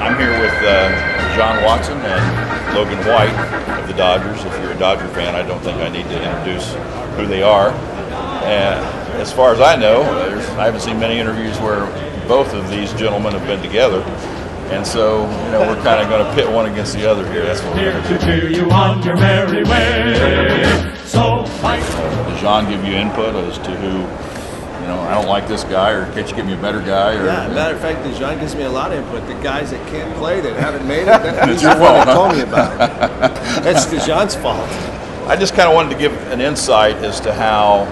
I'm here with John Watson and Logan White of the Dodgers. If you're a Dodger fan, I don't think I need to introduce who they are. And as far as I know, I haven't seen many interviews where both of these gentlemen have been together. And so, we're kind of going to pit one against the other here. That's what we're going to do. Cheer you on your merry way. So does John give you input as to who, I don't like this guy, or can't you give me a better guy? Or, yeah, matter of fact, John gives me a lot of input. The guys that can't play, that haven't made it, that's the one that told me about it. That's John's fault. I just kind of wanted to give an insight as to how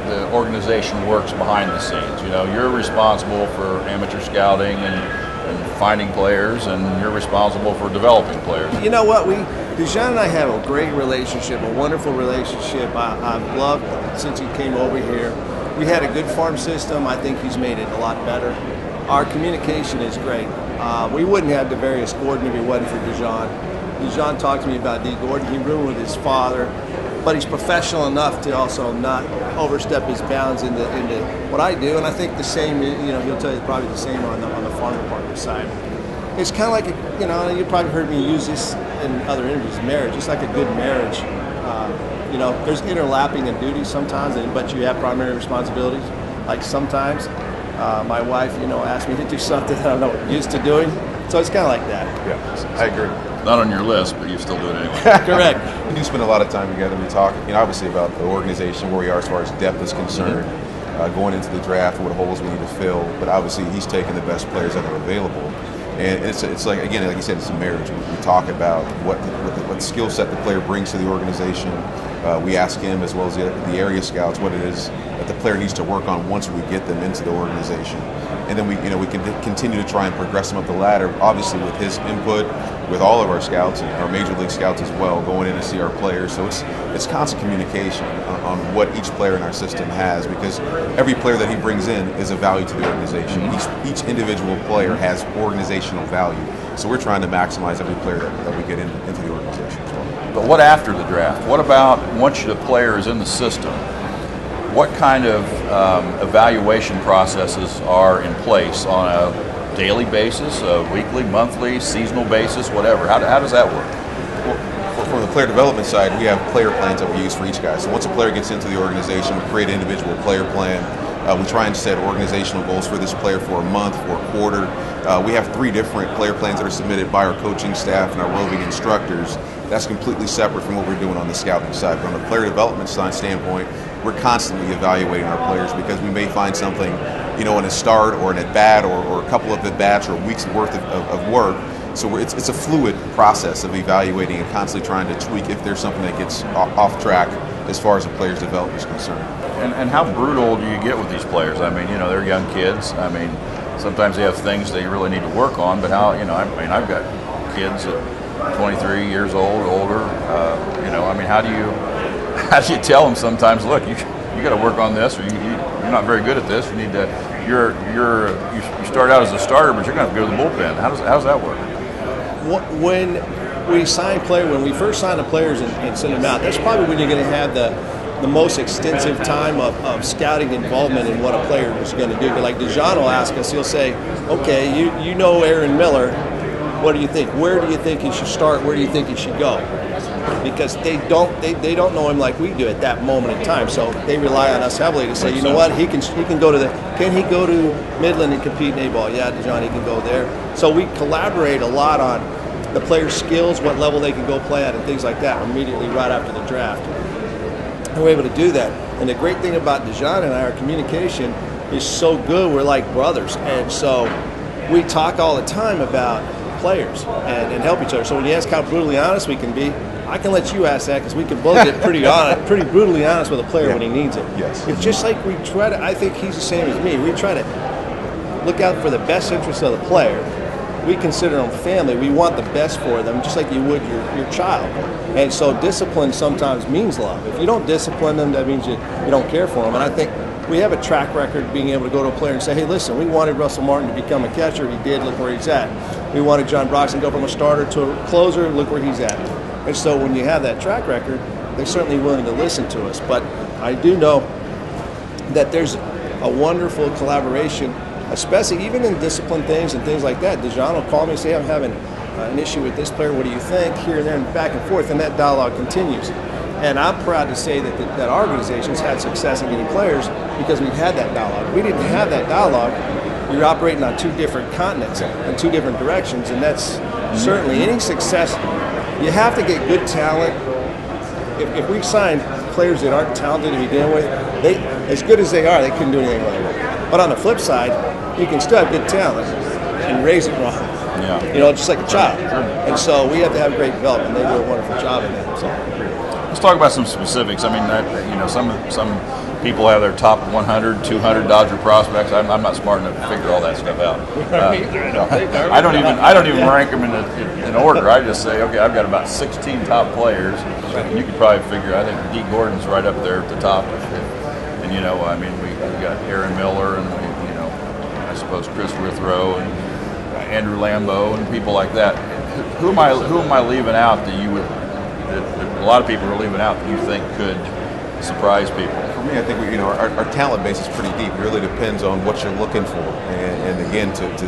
the organization works behind the scenes. You're responsible for amateur scouting and finding players, and you're responsible for developing players. You know what? John and I have a great relationship, a wonderful relationship. I've loved since he came over here. We had a good farm system. I think he's made it a lot better. Our communication is great. We wouldn't have the various Gordon if it wasn't for Dijon. Dijon talked to me about D. Gordon. He roomed with his father, but he's professional enough to also not overstep his bounds into what I do. And I think the same, he'll tell you probably the same on the farm department side. It's kind of like, you probably heard me use this in other interviews, marriage. It's like a good marriage. There's interlapping in duties sometimes, but you have primary responsibilities. Like sometimes my wife, asks me to do something that I'm not used to doing. So it's kind of like that. Yeah, I agree. Not on your list, but you still do it anyway. Correct. We do spend a lot of time together. We talk, obviously about the organization, where we are as far as depth is concerned, going into the draft, what holes we need to fill. But obviously, he's taking the best players that are available. And it's like, again, like you said, it's a marriage. We talk about what skill set the player brings to the organization. We ask him, as well as the area scouts, what it is that the player needs to work on once we get them into the organization. And then we can continue to try and progress them up the ladder, obviously with his input, with all of our scouts and our major league scouts as well, going in to see our players. So it's constant communication on what each player in our system has, because every player that he brings in is a value to the organization. Each individual player has organizational value. So we're trying to maximize every player that we get into the organization as well. But what after the draft? What about once the player is in the system? What kind of evaluation processes are in place on a daily basis, a weekly, monthly, seasonal basis, whatever? How does that work? Well, from the player development side, we have player plans that we use for each guy. So once a player gets into the organization, we create an individual player plan. We try and set organizational goals for this player for a month, for a quarter. We have 3 different player plans that are submitted by our coaching staff and our roving instructors. That's completely separate from what we're doing on the scouting side. But on the player development side standpoint, we're constantly evaluating our players, because we may find something, in a start or an at-bat or a couple of at-bats or weeks worth of work. So it's a fluid process of evaluating and constantly trying to tweak if there's something that gets off track as far as the player's development is concerned. And how brutal do you get with these players? I mean, they're young kids. I mean, sometimes they have things they really need to work on, but I've got kids at 23 years old, older. How do you tell them sometimes, look, you got to work on this, or you're not very good at this. You need to. You start out as a starter, but you're going to have to go to the bullpen. How does that work? When we when we first sign the players and send them out, that's probably when you're going to have the most extensive time of scouting involvement in what a player is going to do. But like Dijon will ask us, he'll say, okay, you know Aaron Miller, what do you think? Where do you think he should start? Where do you think he should go? Because they don't know him like we do at that moment in time. So they rely on us heavily to say, you know what, he can go to can he go to Midland and compete in A-ball? Yeah, Dijon, he can go there. So we collaborate a lot on the players' skills, what level they can go play at, and things like that immediately right after the draft. And we're able to do that. And the great thing about Dijon and our communication is so good. We're like brothers, and so we talk all the time about players and help each other. So when you ask how brutally honest we can be, I can let you ask that, because we can both get pretty brutally honest with a player when he needs it. Yes. It's just like we try to, I think he's the same as me, we try to look out for the best interest of the player. We consider them family. We want the best for them, just like you would your child. And so discipline sometimes means love. If you don't discipline them, that means you don't care for them. And I think we have a track record of being able to go to a player and say, hey, listen, we wanted Russell Martin to become a catcher. He did. Look where he's at. We wanted John Broxton to go from a starter to a closer. Look where he's at. And so when you have that track record, they're certainly willing to listen to us. But I do know that there's a wonderful collaboration especially even in discipline things and things like that. DeJohn will call me and say, I'm having an issue with this player. What do you think? Here and there, and back and forth, and that dialogue continues. And I'm proud to say that our organization's had success in getting players because we've had that dialogue. We didn't have that dialogue. You're operating on two different continents and two different directions, and that's certainly any success. You have to get good talent. If we sign players that aren't talented to begin with, they, as good as they are, they couldn't do anything with it. But on the flip side, you can still have good talent and raise it wrong. Yeah. You know, just like a child. And so we have to have great development. They do a wonderful job in that. So. Let's talk about some specifics. I mean, you know, some people have their top 100, 200 Dodger prospects. I'm not smart enough to figure all that stuff out. I don't even rank them in order. I just say, okay, I've got about 16 top players. You could probably figure. I think Dee Gordon's right up there at the top. And you know, I mean, we got Aaron Miller and you know, I suppose Chris Withrow and Andrew Lambeau and people like that. Who am I leaving out that you would? That a lot of people are leaving out that you think could surprise people? For me, I think our talent base is pretty deep. It really depends on what you're looking for, and again, to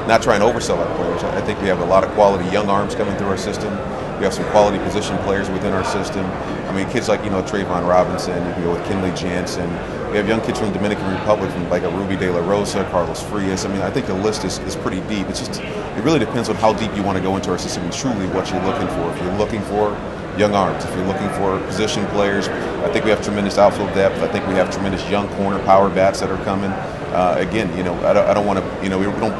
not try and oversell our players. I think we have a lot of quality young arms coming through our system. We have some quality position players within our system. I mean, kids like Trayvon Robinson, you can go with Kenley Jansen. We have young kids from the Dominican Republic, from like a Ruby De La Rosa, Carlos Frias. I mean, I think the list is pretty deep. It really depends on how deep you want to go into our system and truly what you're looking for. If you're looking for young arms, if you're looking for position players, I think we have tremendous outfield depth. I think we have tremendous young corner power bats that are coming. Again, I don't want to, I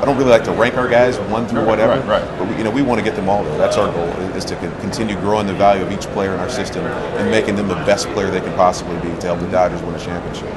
don't really like to rank our guys one through whatever. Right. But we want to get them all there. That's our goal, is to continue growing the value of each player in our system and making them the best player they can possibly be to help the Dodgers win a championship.